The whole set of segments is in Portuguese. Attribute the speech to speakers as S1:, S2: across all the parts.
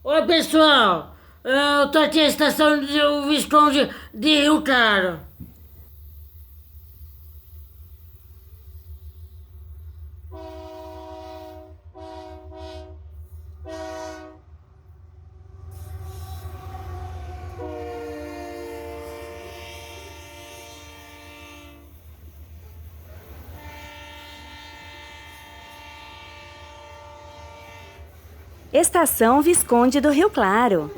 S1: Oi, pessoal! Eu tô aqui na estação do Visconde de Rio Claro.
S2: Estação Visconde do Rio Claro.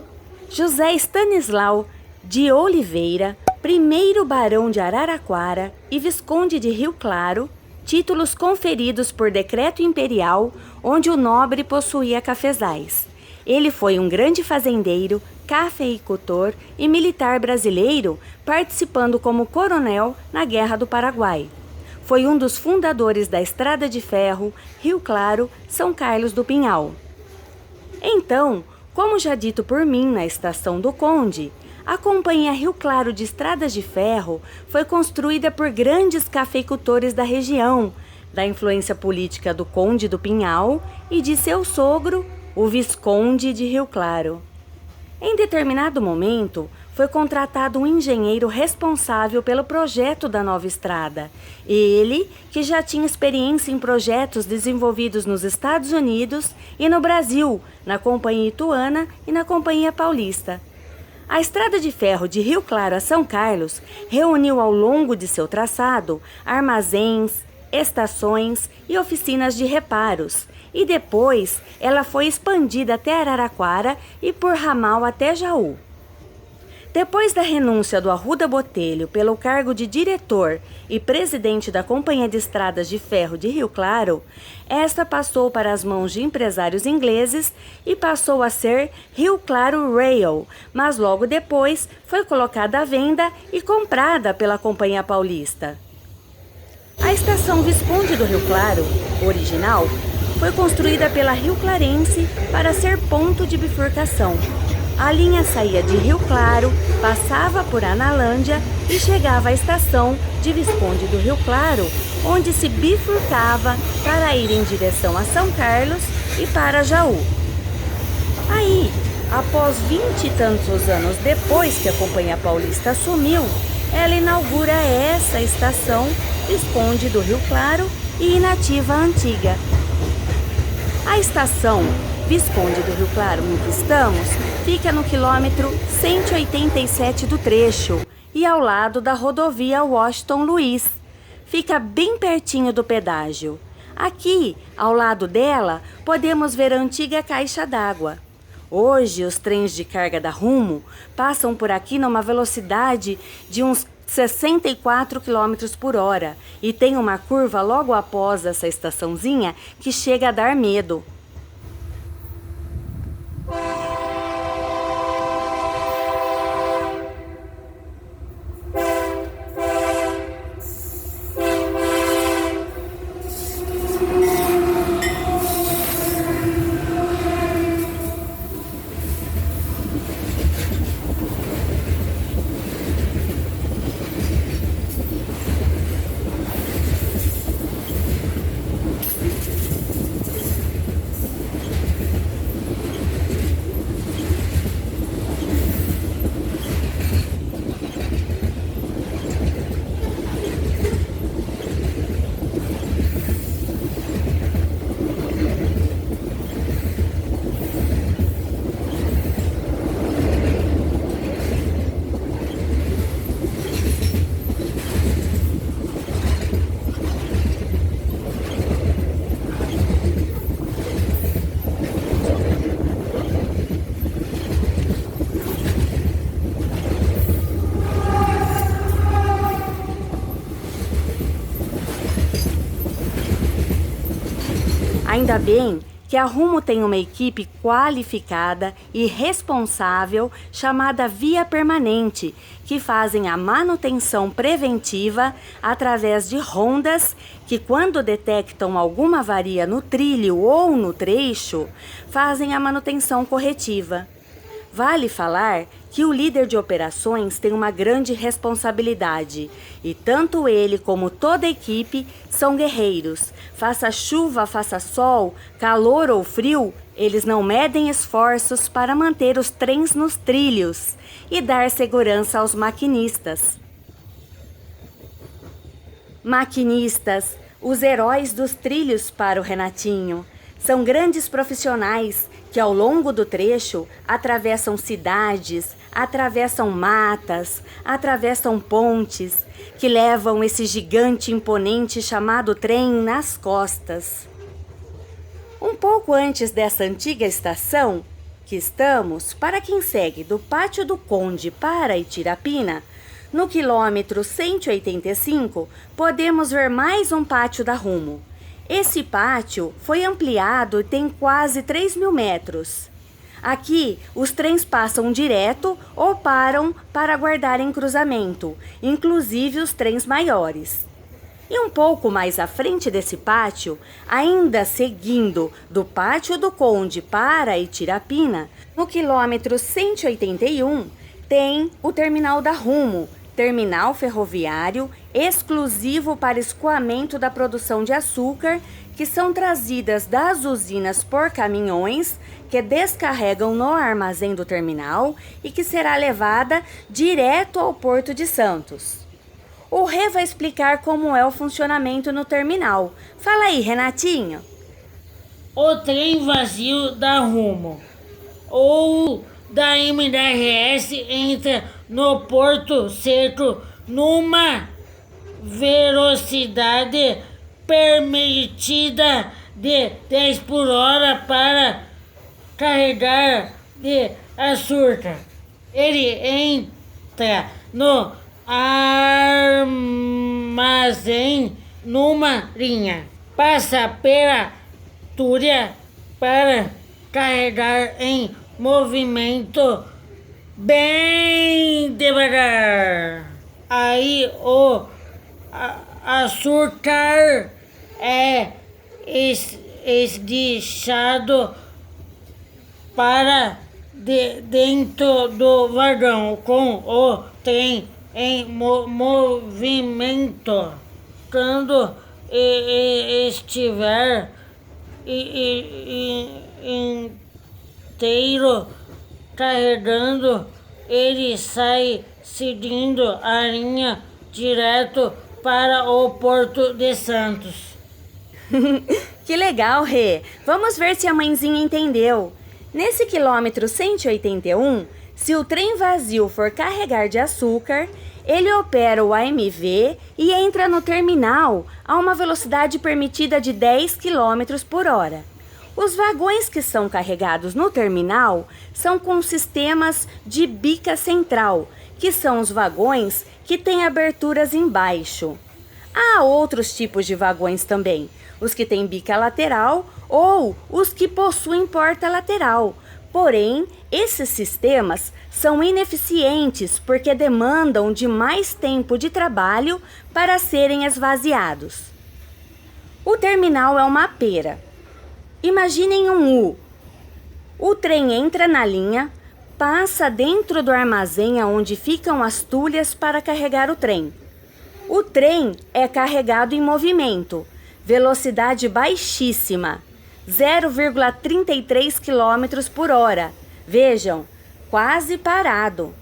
S2: José Stanislau de Oliveira, primeiro Barão de Araraquara e Visconde de Rio Claro, títulos conferidos por decreto imperial, onde o nobre possuía cafezais. Ele foi um grande fazendeiro, cafeicultor e militar brasileiro, participando como coronel na Guerra do Paraguai. Foi um dos fundadores da Estrada de Ferro Rio Claro-São Carlos do Pinhal. Então, como já dito por mim na Estação do Conde, a Companhia Rio Claro de Estradas de Ferro foi construída por grandes cafeicultores da região, da influência política do Conde do Pinhal e de seu sogro, o Visconde de Rio Claro. Em determinado momento, foi contratado um engenheiro responsável pelo projeto da nova estrada. Ele, que já tinha experiência em projetos desenvolvidos nos Estados Unidos e no Brasil, na Companhia Ituana e na Companhia Paulista. A estrada de ferro de Rio Claro a São Carlos reuniu ao longo de seu traçado armazéns, estações e oficinas de reparos, e depois ela foi expandida até Araraquara e por ramal até Jaú. Depois da renúncia do Arruda Botelho pelo cargo de diretor e presidente da Companhia de Estradas de Ferro de Rio Claro, esta passou para as mãos de empresários ingleses e passou a ser Rio Claro Rail, mas logo depois foi colocada à venda e comprada pela Companhia Paulista. A estação Visconde do Rio Claro, original, foi construída pela Rio Clarense para ser ponto de bifurcação. A linha saía de Rio Claro, passava por Analândia e chegava à estação de Visconde do Rio Claro, onde se bifurcava para ir em direção a São Carlos e para Jaú. Aí, após 20 e tantos anos depois que a Companhia Paulista assumiu, ela inaugura essa estação Visconde do Rio Claro e inativa a antiga. A estação Visconde do Rio Claro, em que estamos, fica no quilômetro 187 do trecho e ao lado da rodovia Washington Luiz. Fica bem pertinho do pedágio. Aqui, ao lado dela, podemos ver a antiga caixa d'água. Hoje, os trens de carga da Rumo passam por aqui numa velocidade de uns 64 km por hora e tem uma curva logo após essa estaçãozinha que chega a dar medo. Ainda bem que a Rumo tem uma equipe qualificada e responsável chamada Via Permanente, que fazem a manutenção preventiva através de rondas que, quando detectam alguma avaria no trilho ou no trecho, fazem a manutenção corretiva. Vale falar que o líder de operações tem uma grande responsabilidade e tanto ele como toda a equipe são guerreiros. Faça chuva, faça sol, calor ou frio, eles não medem esforços para manter os trens nos trilhos e dar segurança aos maquinistas. Maquinistas, os heróis dos trilhos para o Renatinho. São grandes profissionais que ao longo do trecho atravessam cidades, atravessam matas, atravessam pontes, que levam esse gigante imponente chamado trem nas costas. Um pouco antes dessa antiga estação que estamos, para quem segue do Pátio do Conde para Itirapina, no quilômetro 185, podemos ver mais um pátio da Rumo. Esse pátio foi ampliado e tem quase 3.000 metros. Aqui, os trens passam direto ou param para aguardar em cruzamento, inclusive os trens maiores. E um pouco mais à frente desse pátio, ainda seguindo do Pátio do Conde para Itirapina, no quilômetro 181, tem o Terminal da Rumo, terminal ferroviário exclusivo para escoamento da produção de açúcar, que são trazidas das usinas por caminhões que descarregam no armazém do terminal e que será levada direto ao Porto de Santos. O Rê vai explicar como é o funcionamento no terminal. Fala aí, Renatinho.
S1: O trem vazio da Rumo ou da MDRS entra no Porto Seco numa velocidade permitida de 10 por hora para carregar de açúcar. Ele entra no armazém numa linha, passa pela túria para carregar em movimento bem devagar. Aí o açúcar é esguichado para dentro do vagão com o trem em movimento. Quando estiver inteiro carregando, ele sai seguindo a linha direto para o Porto de Santos.
S2: Que legal, Rê! Vamos ver se a mãezinha entendeu. Nesse quilômetro 181, se o trem vazio for carregar de açúcar, ele opera o AMV e entra no terminal a uma velocidade permitida de 10 km por hora. Os vagões que são carregados no terminal são com sistemas de bica central, que são os vagões que têm aberturas embaixo. Há outros tipos de vagões também, os que têm bica lateral ou os que possuem porta lateral. Porém, esses sistemas são ineficientes porque demandam de mais tempo de trabalho para serem esvaziados. O terminal é uma pera. Imaginem um U. O trem entra na linha, passa dentro do armazém onde ficam as tulhas para carregar o trem. O trem é carregado em movimento, velocidade baixíssima, 0,33 km por hora. Vejam, quase parado.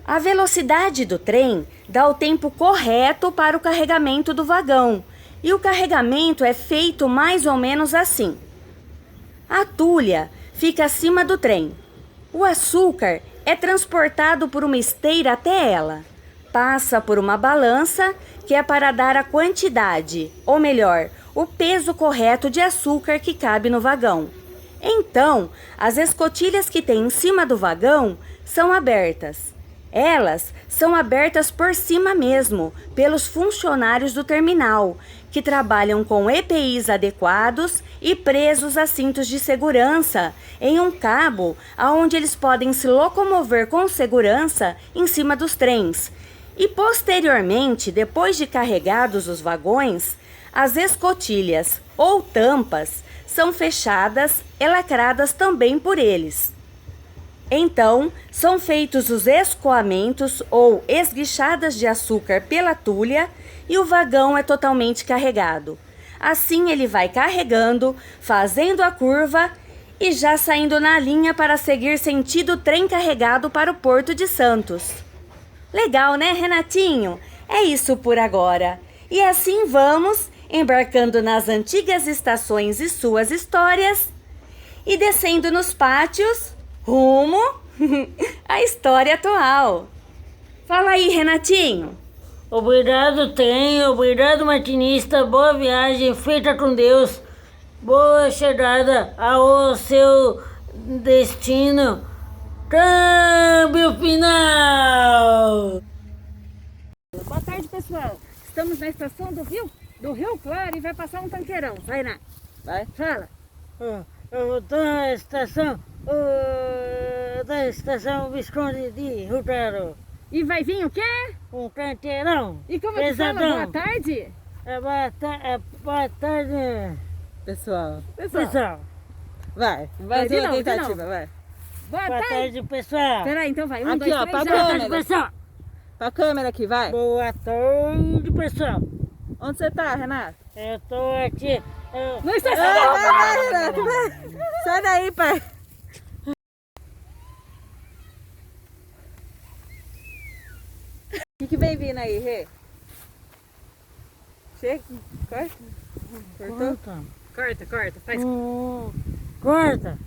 S2: A velocidade do trem dá o tempo correto para o carregamento do vagão, e o carregamento é feito mais ou menos assim. A tulha fica acima do trem. O açúcar é transportado por uma esteira até ela. Passa por uma balança que é para dar a quantidade, ou melhor, o peso correto de açúcar que cabe no vagão. Então, as escotilhas que tem em cima do vagão são abertas. Elas são abertas por cima mesmo, pelos funcionários do terminal, que trabalham com EPIs adequados e presos a cintos de segurança em um cabo aonde eles podem se locomover com segurança em cima dos trens. E posteriormente, depois de carregados os vagões, as escotilhas ou tampas são fechadas e lacradas também por eles. Então, são feitos os escoamentos ou esguichadas de açúcar pela tulha e o vagão é totalmente carregado. Assim ele vai carregando, fazendo a curva e já saindo na linha para seguir sentido trem carregado para o Porto de Santos. Legal, né, Renatinho? É isso por agora. E assim vamos, embarcando nas antigas estações e suas histórias e descendo nos pátios rumo à história atual. Fala aí, Renatinho.
S1: Obrigado, trem, obrigado, maquinista. Boa viagem, feita com Deus. Boa chegada ao seu destino. Câmbio final!
S2: Boa tarde, pessoal. Estamos na estação do Rio Claro e vai passar um tanqueirão. Vai, Ná. Vai. Fala.
S1: Eu estou da estação Visconde de Rio Claro.
S2: E vai vir o quê?
S1: Um tanqueirão.
S2: E como é que fala?
S1: Pesadão.
S2: Boa tarde?
S1: Boa tarde,
S3: Pessoal,
S1: pessoal.
S3: vai
S2: Vai, de
S3: fazer uma
S2: novo, de
S3: tentativa,
S2: novo.
S3: vai.
S2: Boa
S1: Boa
S2: tarde.
S1: tarde, pessoal.
S2: Peraí, então vai. Um,
S3: Aqui,
S2: dois,
S3: ó,
S2: três,
S3: pra
S2: já.
S1: Boa
S3: câmera.
S1: tarde, pessoal.
S3: Pra câmera aqui, vai.
S1: Boa tarde, pessoal.
S3: Onde você tá, Renato?
S1: Eu tô aqui.
S2: Não está
S3: Vai, Renato, vai. Sai daí, pai. O que vem vindo aí, Rê? Chega, corta. Cortou?
S1: Corta.
S2: Corta, corta. Faz.
S1: Corta.